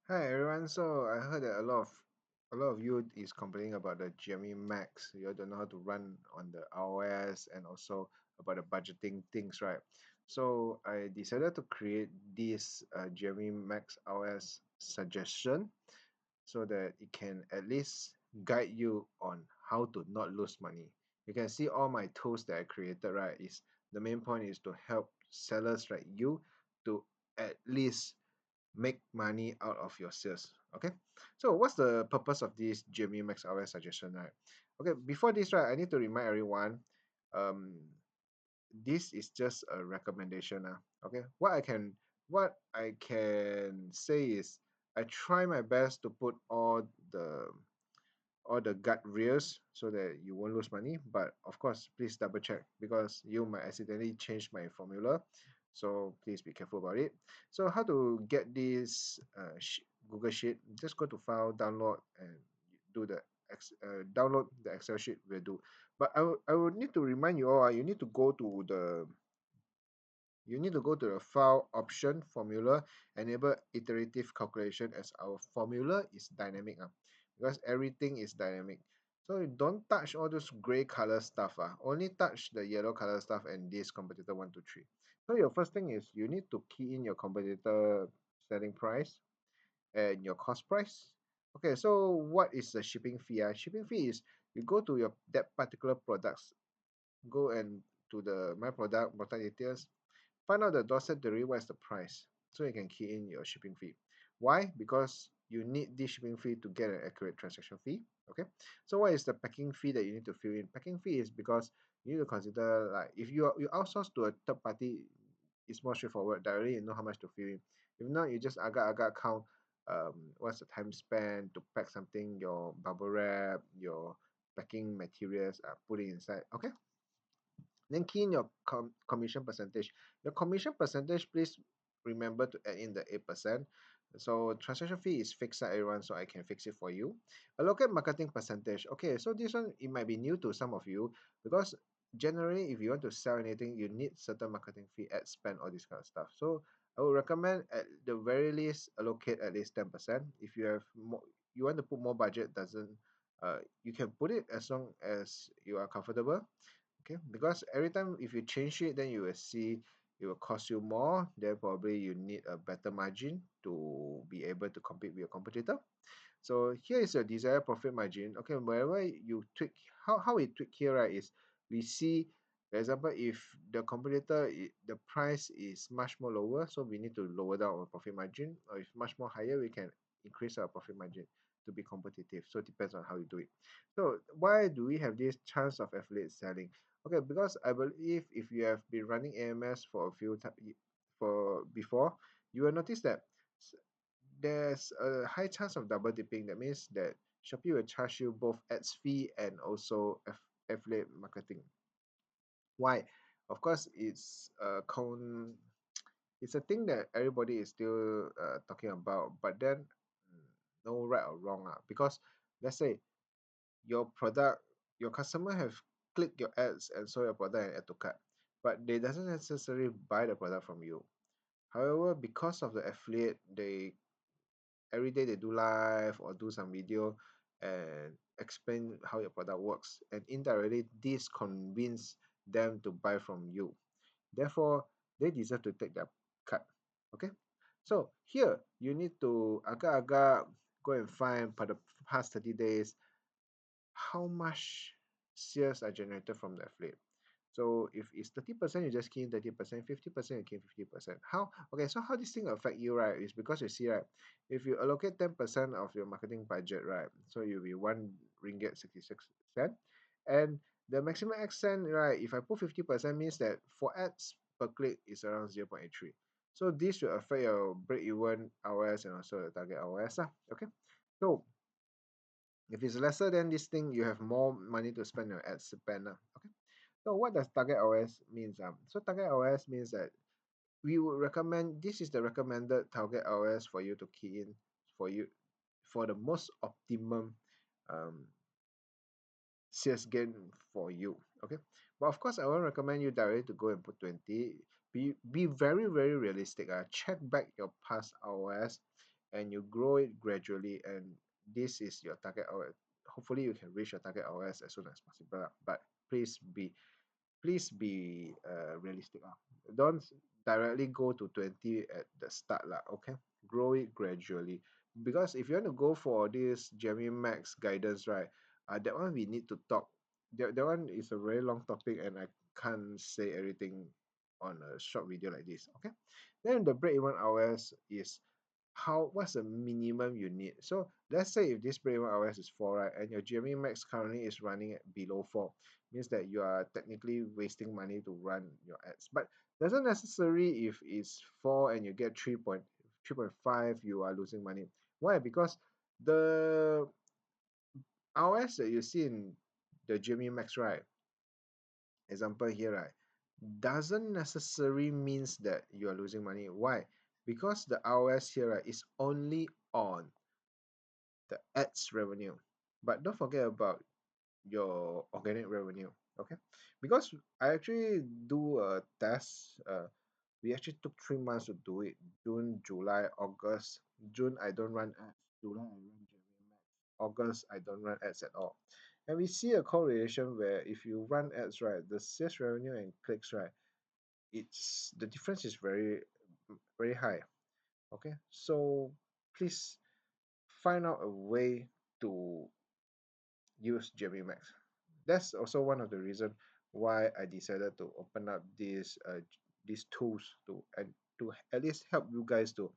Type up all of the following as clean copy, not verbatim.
Hi everyone. So I heard that a lot of you is complaining about the GME Max. You don't know how to run on the ROAS and also about the budgeting things, right? So I decided to create this GME Max ROAS suggestion so that it can at least guide you on how to not lose money. You can see all my tools that I created, right? Is the main point is to help sellers like you to at least make money out of your sales. Okay, so what's the purpose of this GME Max RS suggestion, right? Okay, before this, right, I need to remind everyone, um this is just a recommendation. Okay, what I can say is I try my best to put all the gut rears so that you won't lose money, but of course please double check because you might accidentally change my formula, so please be careful about it. So how to get this Google Sheet? Just go to file, download, and do the download the Excel sheet will do. But I would need to remind you all, you need to go to the file option, formula, enable iterative calculation, as our formula is dynamic, because everything is dynamic. So you don't touch all those gray color stuff. Only touch the yellow color stuff and this competitor 1, 2, 3. So your first thing is you need to key in your competitor selling price and your cost price. Okay, so what is the shipping fee? Shipping fee is you go to your that particular products, go and to the my product details, find out the doorstep delivery, what is the price, so you can key in your shipping fee. Why? Because you need this shipping fee to get an accurate transaction fee. Okay, so what is the packing fee that you need to fill in? Packing fee is because you need to consider, like, if you outsource to a third party, it's more straightforward. Directly you know how much to fill in. If not, you just agak count what's the time spent to pack something, your bubble wrap, your packing materials, put it inside. Okay, then key in your commission percentage. Your commission percentage, please remember to add in the 8%. So transaction fee is fixed at everyone, so I can fix it for you. Allocate marketing percentage. Okay, so this one, it might be new to some of you, because generally if you want to sell anything, you need certain marketing fee, ad spend, all this kind of stuff. So I would recommend at the very least allocate at least 10%. If you have more, you want to put more budget, doesn't you can put it as long as you are comfortable. Okay, because every time if you change it, then you will see it will cost you more, then probably you need a better margin to be able to compete with your competitor. So here is your desired profit margin. Okay, wherever you tweak, how we tweak here, right, is we see, for example, if the competitor the price is much more lower, so we need to lower down our profit margin, or if much more higher, we can increase our profit margin to be competitive. So it depends on how you do it. So why do we have this chance of affiliate selling? Okay, because I believe if you have been running AMS for a few time for before, you will notice that there's a high chance of double dipping. That means that Shopee will charge you both ads fee and also affiliate marketing. Why? Of course, it's a thing that everybody is still talking about, but then no right or wrong. Because let's say your product, your customer have clicked your ads and saw your product and add to cart, but they doesn't necessarily buy the product from you. However, because of the affiliate, they every day they do live or do some video and explain how your product works, and indirectly this convince them to buy from you. Therefore, they deserve to take their cut. Okay, so here you need to agak-agak go and find for the past 30 days how much sales are generated from the affiliate. So if it's 30%, you just key in 30%, 50%, you key in 50%. How? Okay, so how this thing affect you, right, is because you see, right, if you allocate 10% of your marketing budget, right, so you'll be 1 ringgit 66 cent. And the maximum accent, right, if I put 50% means that for ads per click is around 0.83. So this will affect your break-even hours and also the target hours. Okay. So if it's lesser than this thing, you have more money to spend on ad spend. Okay. So what does target OS means? So target OS means that we would recommend, this is the recommended target OS for you to key in for you for the most optimum um, sales gain for you. Okay, but of course I won't recommend you directly to go and put 20. Be very realistic. Check back your past OS and you grow it gradually, and this is your target hour. Hopefully you can reach your target hours as soon as possible lah. But please be realistic lah. Don't directly go to 20 at the start lah. Okay, grow it gradually, because if you want to go for this Jamie Max guidance, right, that one we need to talk. That one is a very long topic, and I can't say everything on a short video like this. Okay, then the break even hours is what's the minimum you need. So let's say if this break even hours is 4, right, and your GMV max currently is running at below 4, means that you are technically wasting money to run your ads. But doesn't necessary if it's 4 and you get 3.5, you are losing money. Why? Because the hours that you see in the GMV max, right, example here, right, doesn't necessarily means that you are losing money. Why? Because the ROAS here, right, is only on the ads revenue. But don't forget about your organic revenue. Okay, because I actually do a test. We actually took 3 months to do it. June, July, August. June I don't run ads. July I run January Max. August I don't run ads at all. And we see a correlation where if you run ads, right, the sales revenue and clicks, right, it's the difference is very high. Okay, so please find out a way to use Jamie Max. That's also one of the reason why I decided to open up these tools to at least help you guys to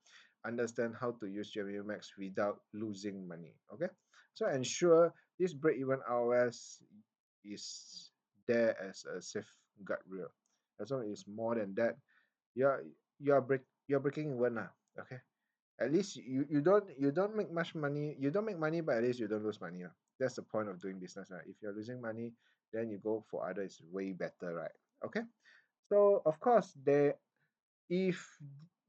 understand how to use Jamie Max without losing money. Okay, so ensure this break-even ROS is there as a safeguard rule. As long as it's more than that, you're you're breaking even now. Okay, at least you don't make much money, you don't make money, but at least you don't lose money. That's the point of doing business, right? If you're losing money, then you go for other, it's way better, right? Okay, so of course there, if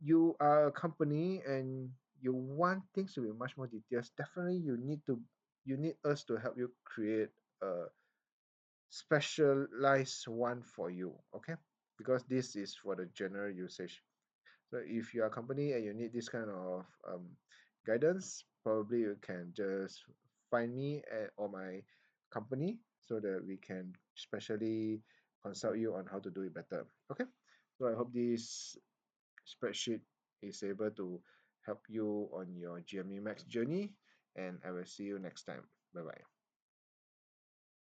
you are a company and you want things to be much more details, definitely you need us to help you create a specialized one for you. Okay, because this is for the general usage. So if you are a company and you need this kind of guidance, probably you can just find me or my company so that we can specially consult you on how to do it better. Okay. So I hope this spreadsheet is able to help you on your GME Max journey, and I will see you next time. Bye bye.